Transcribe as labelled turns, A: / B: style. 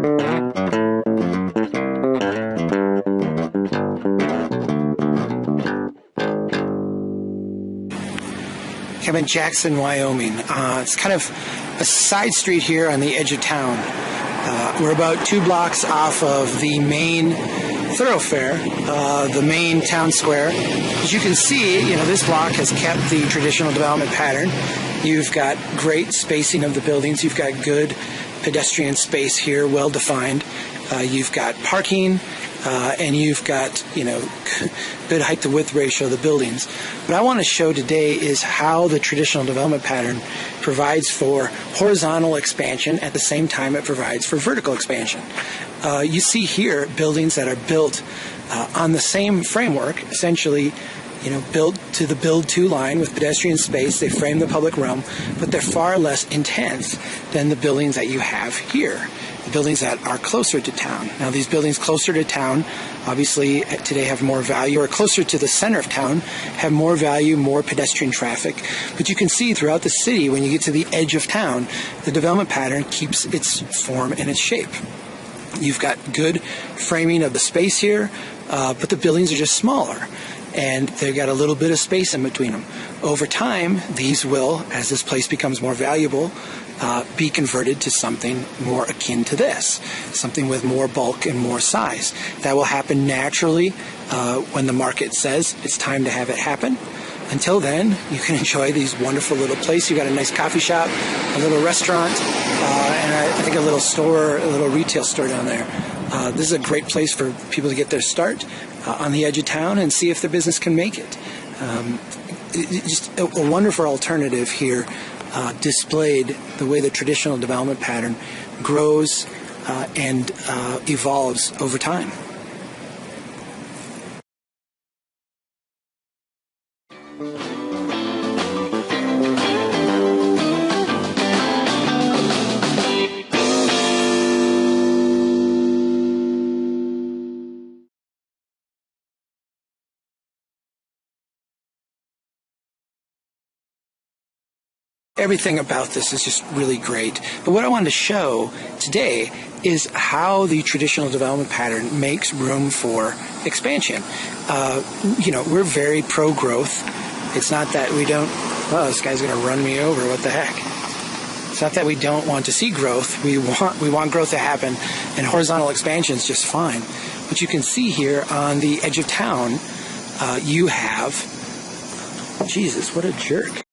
A: I'm in Jackson, Wyoming. It's kind of a side street here on the edge of town. We're about 2 blocks off of the main thoroughfare, the main town square. As you can see, this block has kept the traditional development pattern. You've got great spacing of the buildings. You've got good pedestrian space here, well defined. You've got parking. And you've got, good height to width ratio of the buildings. What I want to show today is how the traditional development pattern provides for horizontal expansion at the same time it provides for vertical expansion. You see here buildings that are built on the same framework, essentially, built to the build to line with pedestrian space. They frame the public realm, but they're far less intense than the buildings that you have here. The buildings that are closer to town. Now, these buildings closer to town obviously today have more value, or closer to the center of town have more value, more pedestrian traffic. But you can see throughout the city, when you get to the edge of town, the development pattern keeps its form and its shape. You've got good framing of the space here, but the buildings are just smaller, and they've got a little bit of space in between them. Over time, these will, as this place becomes more valuable, be converted to something more akin to this, something with more bulk and more size. That will happen naturally when the market says it's time to have it happen. Until then, you can enjoy these wonderful little places. You've got a nice coffee shop, a little restaurant, and I think a little store, a little retail store down there. This is a great place for people to get their start on the edge of town and see if their business can make it. Just a wonderful alternative here, displayed the way the traditional development pattern grows and evolves over time. Everything about this is just really great. But what I wanted to show today is how the traditional development pattern makes room for expansion. We're very pro-growth. It's not that we don't, this guy's going to run me over, what the heck. It's not that we don't want to see growth. We want growth to happen, and horizontal expansion is just fine. But you can see here on the edge of town, you have, Jesus, what a jerk.